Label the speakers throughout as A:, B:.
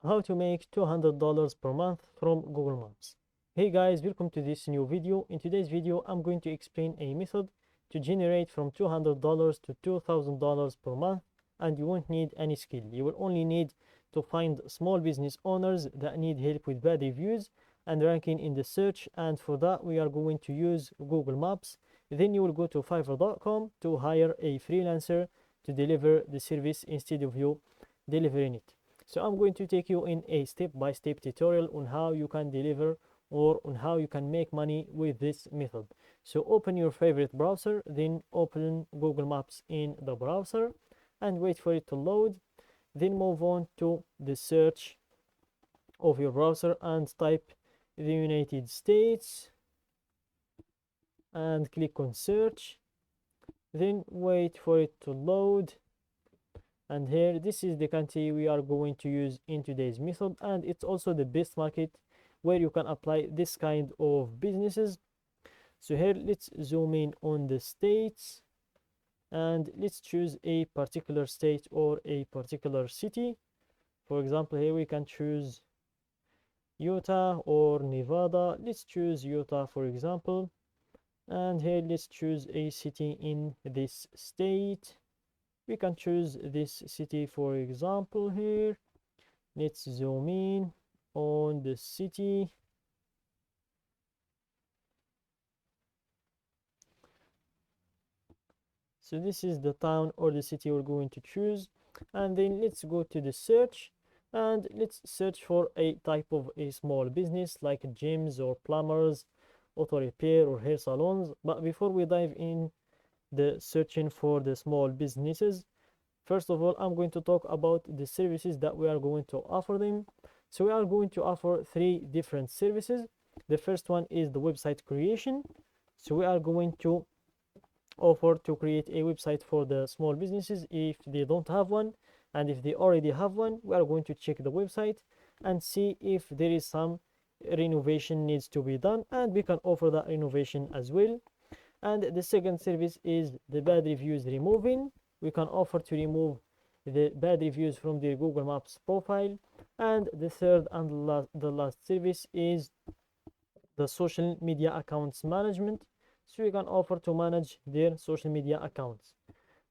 A: How to make $200 per month from Google Maps. Hey guys, welcome to this new video. In today's video, I'm going to explain a method to generate from $200 to $2,000 per month, and you won't need any skill. You will only need to find small business owners that need help with bad reviews and ranking in the search, and for that we are going to use Google Maps. Then you will go to Fiverr.com to hire a freelancer to deliver the service instead of you delivering it. So I'm going to take you in a step-by-step tutorial on how you can deliver or on how you can make money with this method. So open your favorite browser, then open Google Maps in the browser and wait for it to load. Then move on to the search of your browser and type the United States and click on search. Then wait for it to load, and here this is the country we are going to use in today's method, and it's also the best market where you can apply this kind of businesses. So here let's zoom in on the states and let's choose a particular state or a particular city. For example, here we can choose Utah or Nevada. Let's choose Utah for example, and here let's choose a city in this state. We can choose this city for example. Here let's zoom in on the city. So this is the town or the city we're going to choose, and then let's go to the search and let's search for a type of a small business like gyms or plumbers, auto repair or hair salons. But before we dive in the searching for the small businesses, first of all, I'm going to talk about the services that we are going to offer them. So we are going to offer three different services. The first one is the website creation. So we are going to offer to create a website for the small businesses if they don't have one, and if they already have one, we are going to check the website and see if there is some renovation needs to be done, and we can offer that renovation as well. And the second service is the bad reviews removing. We can offer to remove the bad reviews from the Google Maps profile. And the third and the last service is the social media accounts management. So you can offer to manage their social media accounts.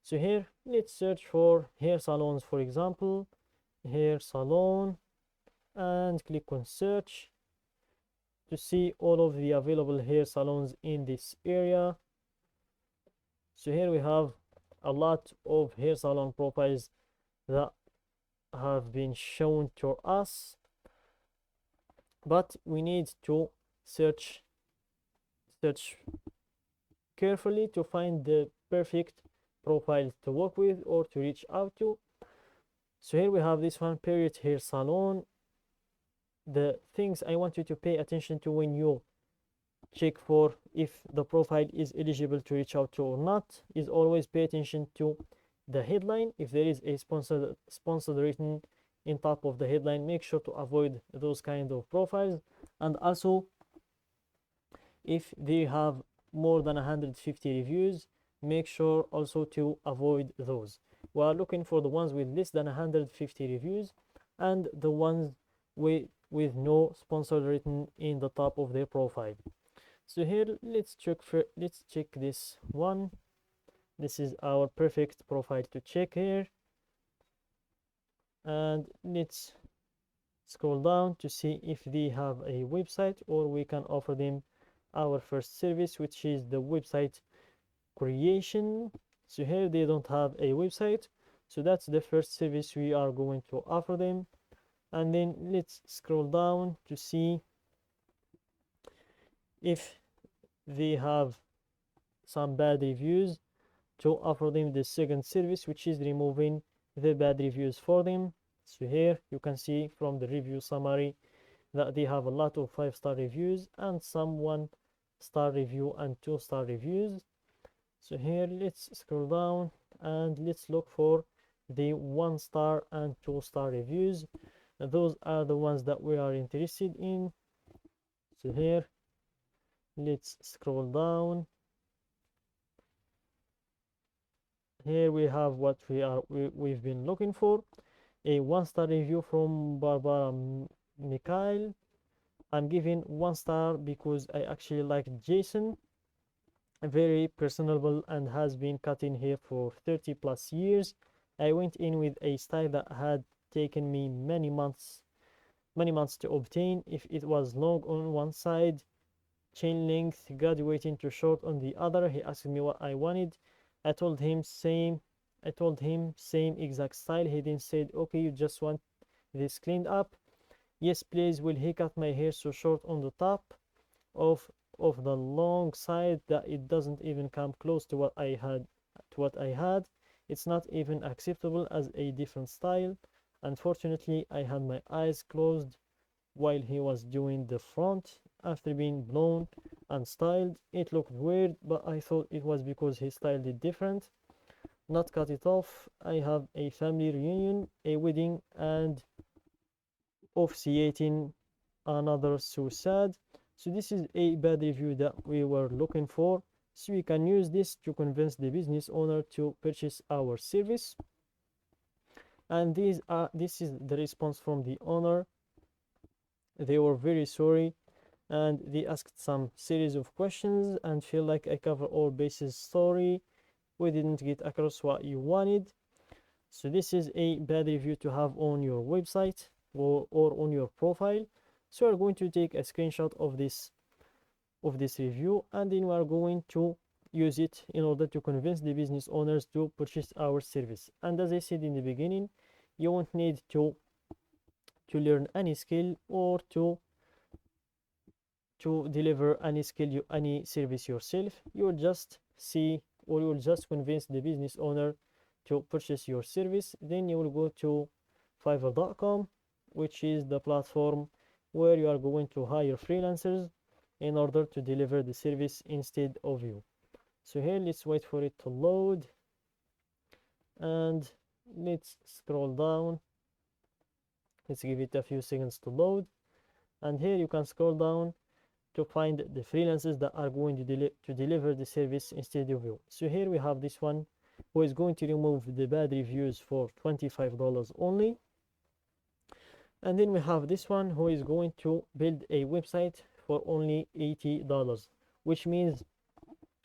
A: So here let's search for hair salons for example, hair salon, and click on search to see all of the available hair salons in this area. So here we have a lot of hair salon profiles that have been shown to us, but we need to search carefully to find the perfect profile to work with or to reach out to. So here we have this one, Period Hair Salon. The things I want you to pay attention to when you check for if the profile is eligible to reach out to or not is always pay attention to the headline. If there is a sponsored written in top of the headline, make sure to avoid those kind of profiles. And also if they have more than 150 reviews, make sure also to avoid those. We are looking for the ones with less than 150 reviews and the ones with no sponsor written in the top of their profile. So here let's check this one. This is our perfect profile to check here, and let's scroll down to see if they have a website, or we can offer them our first service, which is the website creation. So here they don't have a website, so that's the first service we are going to offer them. And then let's scroll down to see if they have some bad reviews to offer them the second service, which is removing the bad reviews for them. So here you can see from the review summary that they have a lot of 5-star reviews and some 1-star review and 2-star reviews. So here let's scroll down and let's look for the 1-star and 2-star reviews. And those are the ones that we are interested in. So here let's scroll down. Here we have what we've been looking for. a 1-star review from Barbara Mikhail. I'm giving 1 star because I actually like Jason, very personable and has been cutting hair for 30 plus years. I went in with a style that had taken me many months to obtain. If it was long on one side, chain length graduating to short on the other, he asked me what I wanted. I told him same exact style. He then said, okay, you just want this cleaned up? Yes, please. Will he cut my hair so short on the top of of the long side that it doesn't even come close to what I had. It's not even acceptable as a different style. Unfortunately, I had my eyes closed while he was doing the front. After being blown and styled, it looked weird, but I thought it was because he styled it different. Not cut it off. I have a family reunion, a wedding, and officiating another suicide. So this is a bad review that we were looking for. So we can use this to convince the business owner to purchase our service. And this is the response from the owner. They were very sorry and they asked some series of questions and feel like I cover all bases. Sorry, we didn't get across what you wanted. So this is a bad review to have on your website or on your profile. So we're going to take a screenshot of this review, and then we are going to use it in order to convince the business owners to purchase our service. And as I said in the beginning, you won't need to learn any skill or to deliver any service yourself. You'll just see, or you'll just convince the business owner to purchase your service. Then you will go to fiverr.com, which is the platform where you are going to hire freelancers in order to deliver the service instead of you. So here, let's wait for it to load, and let's scroll down. Let's give it a few seconds to load, and here you can scroll down to find the freelancers that are going to deliver the service instead of you. So here we have this one who is going to remove the bad reviews for $25 only. And then we have this one who is going to build a website for only $80, which means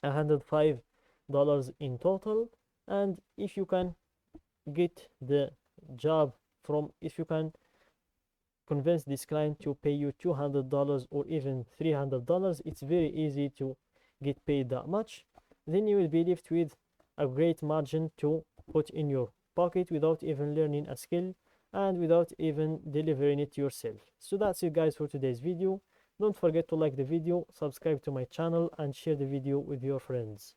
A: $105 in total. And if you can get the job if you can convince this client to pay you $200 or even $300, it's very easy to get paid that much. Then you will be left with a great margin to put in your pocket without even learning a skill and without even delivering it yourself. So that's it, guys, for today's video. Don't forget to like the video, subscribe to my channel, and share the video with your friends.